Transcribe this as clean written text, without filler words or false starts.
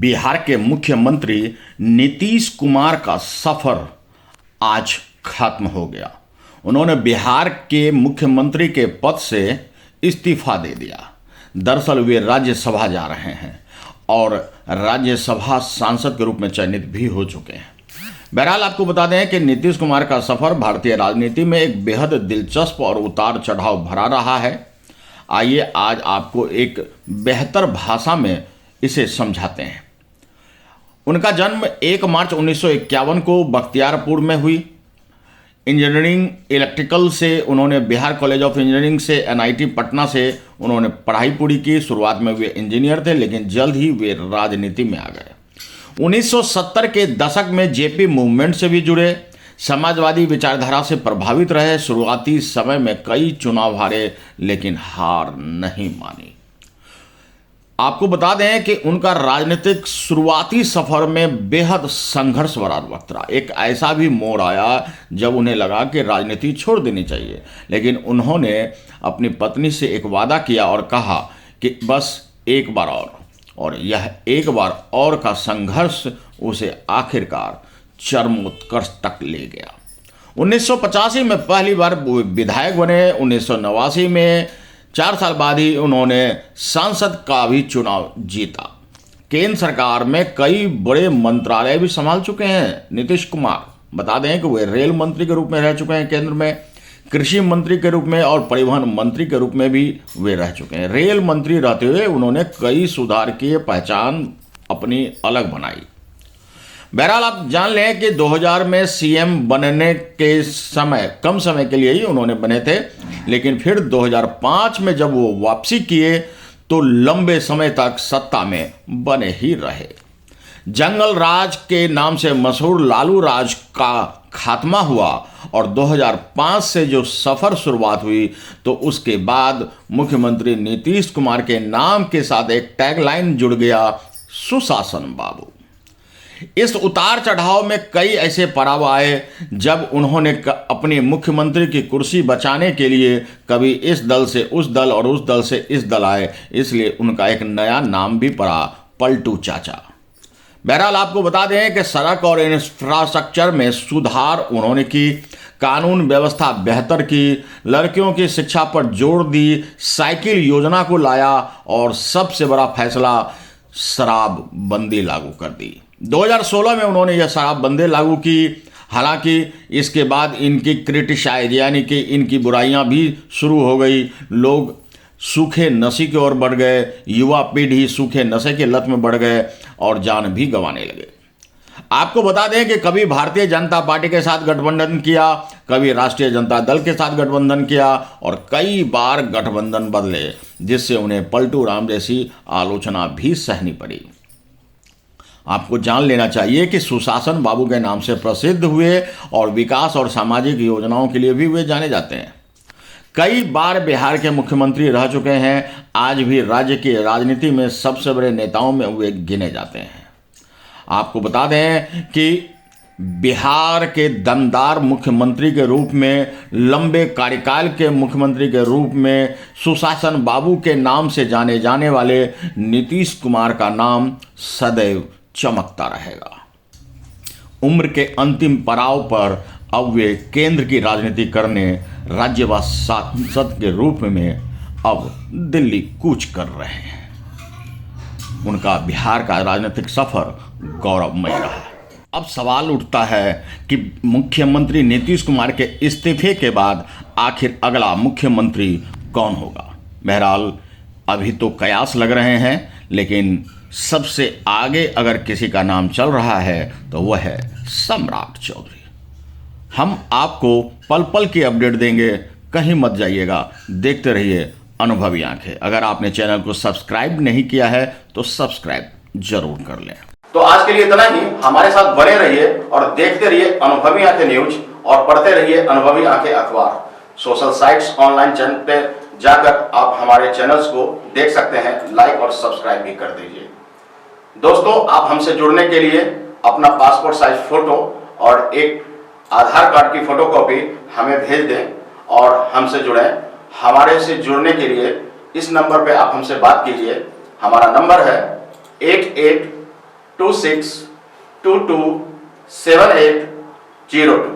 बिहार के मुख्यमंत्री नीतीश कुमार का सफर आज खत्म हो गया। उन्होंने बिहार के मुख्यमंत्री के पद से इस्तीफा दे दिया। दरअसल वे राज्यसभा जा रहे हैं और राज्यसभा सांसद के रूप में चयनित भी हो चुके हैं। बहरहाल आपको बता दें कि नीतीश कुमार का सफर भारतीय राजनीति में एक बेहद दिलचस्प और उतार चढ़ाव भरा रहा है। आइए आज आपको एक बेहतर भाषा में इसे समझाते हैं। उनका जन्म 1 मार्च 1951 को बख्तियारपुर में हुई। इंजीनियरिंग इलेक्ट्रिकल से उन्होंने बिहार कॉलेज ऑफ इंजीनियरिंग से NIT पटना से उन्होंने पढ़ाई पूरी की। शुरुआत में वे इंजीनियर थे, लेकिन जल्द ही वे राजनीति में आ गए। 1970 के दशक में जेपी मूवमेंट से भी जुड़े, समाजवादी विचारधारा से प्रभावित रहे। शुरुआती समय में कई चुनाव हारे, लेकिन हार नहीं मानी। आपको बता दें कि उनका राजनीतिक शुरुआती सफर में बेहद संघर्ष भरा वक्त रहा। एक ऐसा भी मोड़ आया जब उन्हें लगा कि राजनीति छोड़ देनी चाहिए, लेकिन उन्होंने अपनी पत्नी से एक वादा किया और कहा कि बस एक बार और यह एक बार और का संघर्ष उसे आखिरकार चरमोत्कर्ष तक ले गया। 1985 में पहली बार विधायक बने। 1989 में 4 साल बाद ही उन्होंने सांसद का भी चुनाव जीता। केंद्र सरकार में कई बड़े मंत्रालय भी संभाल चुके हैं नीतीश कुमार। बता दें कि वे रेल मंत्री के रूप में रह चुके हैं केंद्र में, कृषि मंत्री के रूप में और परिवहन मंत्री के रूप में भी वे रह चुके हैं। रेल मंत्री रहते हुए उन्होंने कई सुधार की पहचान अपनी अलग बनाई। बहरहाल आप जान लें कि 2000 में CM बनने के समय कम समय के लिए ही उन्होंने बने थे, लेकिन फिर 2005 में जब वो वापसी किए तो लंबे समय तक सत्ता में बने ही रहे। जंगल राज के नाम से मशहूर लालू राज का खात्मा हुआ और 2005 से जो सफर शुरुआत हुई तो उसके बाद मुख्यमंत्री नीतीश कुमार के नाम के साथ एक टैगलाइन जुड़ गया, सुशासन बाबू। इस उतार चढ़ाव में कई ऐसे पड़ाव आए जब उन्होंने अपनी मुख्यमंत्री की कुर्सी बचाने के लिए कभी इस दल से उस दल और उस दल से इस दल आए, इसलिए उनका एक नया नाम भी पड़ा, पलटू चाचा। बहरहाल आपको बता दें कि सड़क और इंफ्रास्ट्रक्चर में सुधार उन्होंने की, कानून व्यवस्था बेहतर की, लड़कियों की शिक्षा पर जोर दी, साइकिल योजना को लाया और सबसे बड़ा फैसला शराबबंदी लागू कर दी। 2016 में उन्होंने यह शराबबंदी लागू की। हालांकि इसके बाद इनकी क्रिटिसाइज यानी कि इनकी बुराइयां भी शुरू हो गई। लोग सूखे नशे की ओर बढ़ गए, युवा पीढ़ी सूखे नशे के लत में बढ़ गए और जान भी गंवाने लगे। आपको बता दें कि कभी भारतीय जनता पार्टी के साथ गठबंधन किया, कभी राष्ट्रीय जनता दल के साथ गठबंधन किया और कई बार गठबंधन बदले, जिससे उन्हें पलटू राम जैसी आलोचना भी सहनी पड़ी। आपको जान लेना चाहिए कि सुशासन बाबू के नाम से प्रसिद्ध हुए और विकास और सामाजिक योजनाओं के लिए भी वे जाने जाते हैं। कई बार बिहार के मुख्यमंत्री रह चुके हैं। आज भी राज्य की राजनीति में सबसे बड़े नेताओं में वे गिने जाते हैं। आपको बता दें कि बिहार के दमदार मुख्यमंत्री के रूप में, लंबे कार्यकाल के मुख्यमंत्री के रूप में सुशासन बाबू के नाम से जाने जाने वाले नीतीश कुमार का नाम सदैव चमकता रहेगा। उम्र के अंतिम पड़ाव पर अब वे केंद्र की राजनीति करने राज्यसभा सांसद के रूप में अब दिल्ली कूच कर रहे हैं। उनका बिहार का राजनीतिक सफर गौरवमय रहा। अब सवाल उठता है कि मुख्यमंत्री नीतीश कुमार के इस्तीफे के बाद आखिर अगला मुख्यमंत्री कौन होगा। बहरहाल अभी तो कयास लग रहे हैं, लेकिन सबसे आगे अगर किसी का नाम चल रहा है तो वह है सम्राट चौधरी। हम आपको पल पल की अपडेट देंगे, कहीं मत जाइएगा, देखते रहिए अनुभवी आंखें। अगर आपने चैनल को सब्सक्राइब नहीं किया है तो सब्सक्राइब जरूर कर लें। तो आज के लिए इतना ही। हमारे साथ बने रहिए और देखते रहिए अनुभवी आंखें न्यूज और पढ़ते रहिए अनुभवी आंखें अखबार। सोशल साइट्स, ऑनलाइन चैनल पे जाकर आप हमारे चैनल्स को देख सकते हैं, लाइक और सब्सक्राइब भी कर दीजिए। दोस्तों, आप हमसे जुड़ने के लिए अपना पासपोर्ट साइज फोटो और एक आधार कार्ड की फोटोकॉपी हमें भेज दें और हमसे जुड़ें। हमारे से जुड़ने के लिए इस नंबर पे आप हमसे बात कीजिए। हमारा नंबर है 26227802।